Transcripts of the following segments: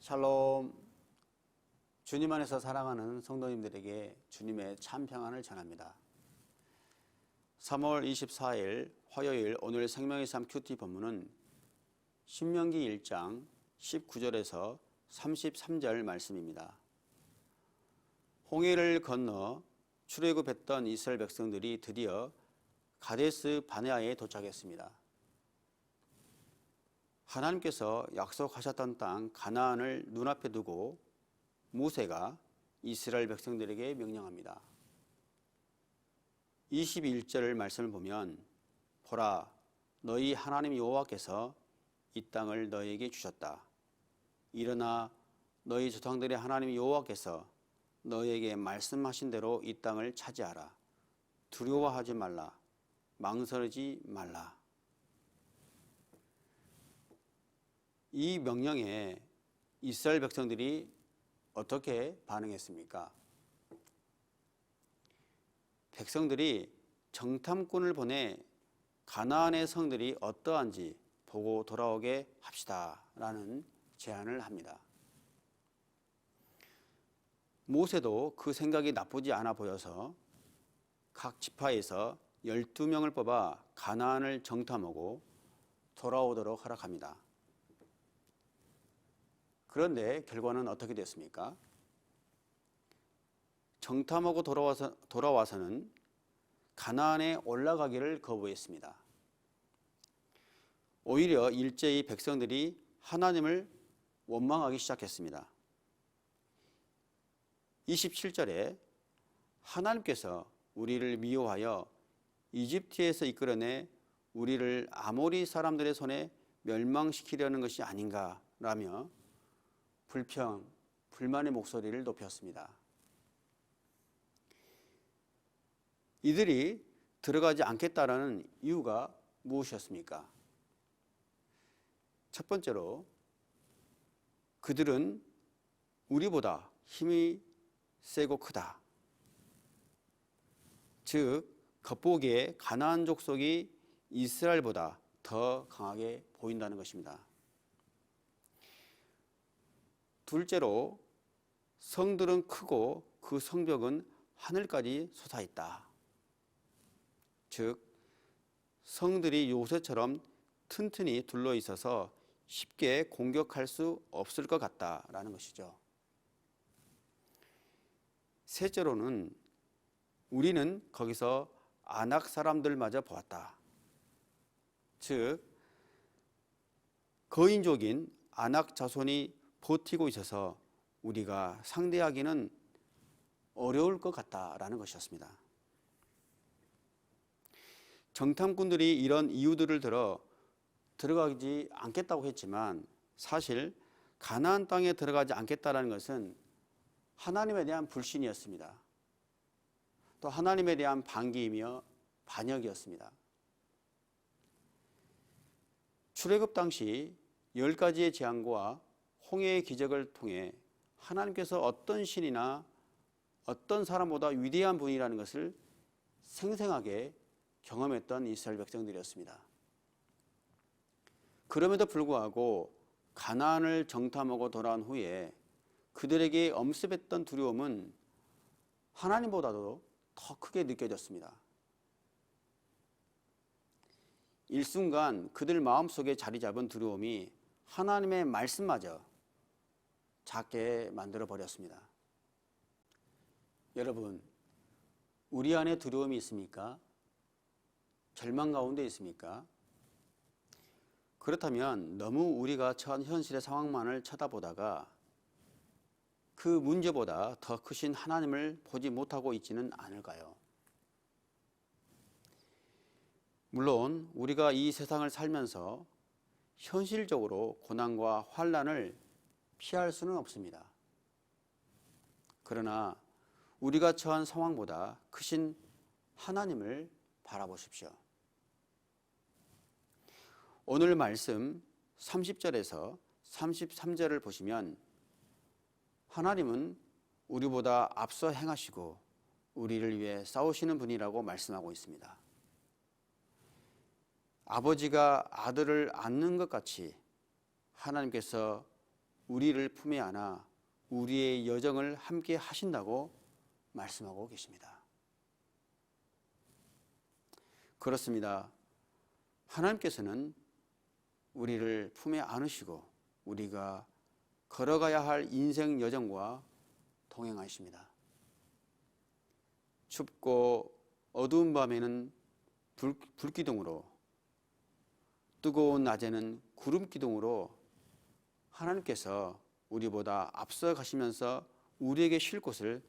샬롬. 주님 안에서 사랑하는 성도님들에게 주님의 참 평안을 전합니다. 3월 24일 화요일 오늘 생명의 삶 큐티 본문은 신명기 1장 19절에서 33절 말씀입니다. 홍해를 건너 출애굽했던 이스라엘 백성들이 드디어 가데스 바네아에 도착했습니다. 하나님께서 약속하셨던 땅 가나안을 눈앞에 두고 모세가 이스라엘 백성들에게 명령합니다. 21절 말씀을 보면 보라, 너희 하나님 여호와께서 이 땅을 너희에게 주셨다. 일어나 너희 조상들의 하나님 여호와께서 너희에게 말씀하신 대로 이 땅을 차지하라. 두려워하지 말라. 망설이지 말라. 이 명령에 이스라엘 백성들이 어떻게 반응했습니까? 백성들이 정탐꾼을 보내 가나안의 성들이 어떠한지 보고 돌아오게 합시다 라는 제안을 합니다. 모세도 그 생각이 나쁘지 않아 보여서 각 지파에서 12명을 뽑아 가나안을 정탐하고 돌아오도록 허락합니다. 그런데 결과는 어떻게 됐습니까? 정탐하고 돌아와서는 가나안에 올라가기를 거부했습니다. 오히려 일제히 백성들이 하나님을 원망하기 시작했습니다. 27절에 하나님께서 우리를 미워하여 이집트에서 이끌어내 우리를 아모리 사람들의 손에 멸망시키려는 것이 아닌가 라며 불만의 목소리를 높였습니다. 이들이 들어가지 않겠다라는 이유가 무엇이었습니까? 첫 번째로 그들은 우리보다 힘이 세고 크다. 즉 겉보기에 가나안 족속이 이스라엘보다 더 강하게 보인다는 것입니다. 둘째로 성들은 크고 그 성벽은 하늘까지 솟아있다. 즉 성들이 요새처럼 튼튼히 둘러있어서 쉽게 공격할 수 없을 것 같다라는 것이죠. 셋째로는 우리는 거기서 아낙 사람들마저 보았다. 즉 거인족인 아낙 자손이 버티고 있어서 우리가 상대하기는 어려울 것 같다라는 것이었습니다. 정탐꾼들이 이런 이유들을 들어 들어가지 않겠다고 했지만 사실 가나안 땅에 들어가지 않겠다라는 것은 하나님에 대한 불신이었습니다. 또 하나님에 대한 반기이며 반역이었습니다. 출애굽 당시 10가지의 재앙과 홍해의 기적을 통해 하나님께서 어떤 신이나 어떤 사람보다 위대한 분이라는 것을 생생하게 경험했던 이스라엘 백성들이었습니다. 그럼에도 불구하고 가나안을 정탐하고 돌아온 후에 그들에게 엄습했던 두려움은 하나님보다도 더 크게 느껴졌습니다. 일순간 그들 마음속에 자리 잡은 두려움이 하나님의 말씀마저 작게 만들어 버렸습니다. 여러분, 우리 안에 두려움이 있습니까? 절망 가운데 있습니까? 그렇다면 너무 우리가 처한 현실의 상황만을 쳐다보다가 그 문제보다 더 크신 하나님을 보지 못하고 있지는 않을까요? 물론 우리가 이 세상을 살면서 현실적으로 고난과 환난을 피할 수는 없습니다. 그러나 우리가 처한 상황보다 크신 하나님을 바라보십시오. 오늘 말씀 30절에서 33절을 보시면 하나님은 우리보다 앞서 행하시고 우리를 위해 싸우시는 분이라고 말씀하고 있습니다. 아버지가 아들을 안는 것 같이 하나님께서 우리를 품에 안아 우리의 여정을 함께 하신다고 말씀하고 계십니다. 그렇습니다. 하나님께서는 우리를 품에 안으시고 우리가 걸어가야 할 인생 여정과 동행하십니다. 춥고 어두운 밤에는 불기둥으로, 뜨거운 낮에는 구름기둥으로 하나님께서 우리보다 앞서 가시면서 우리에게 쉴 곳을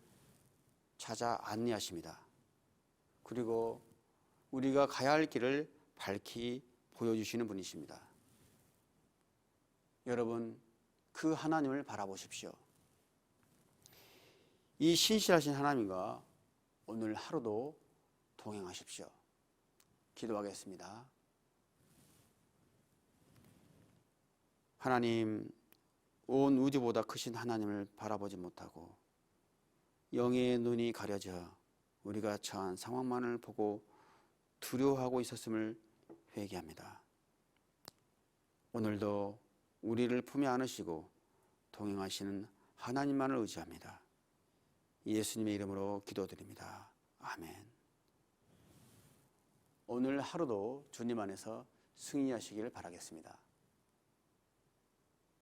찾아 안내하십니다. 그리고 우리가 가야 할 길을 밝히 보여주시는 분이십니다. 여러분, 그 하나님을 바라보십시오. 이 신실하신 하나님과 오늘 하루도 동행하십시오. 기도하겠습니다. 하나님, 온 우주보다 크신 하나님을 바라보지 못하고 영의 눈이 가려져 우리가 처한 상황만을 보고 두려워하고 있었음을 회개합니다. 오늘도 우리를 품에 안으시고 동행하시는 하나님만을 의지합니다. 예수님의 이름으로 기도드립니다. 아멘. 오늘 하루도 주님 안에서 승리하시길 바라겠습니다.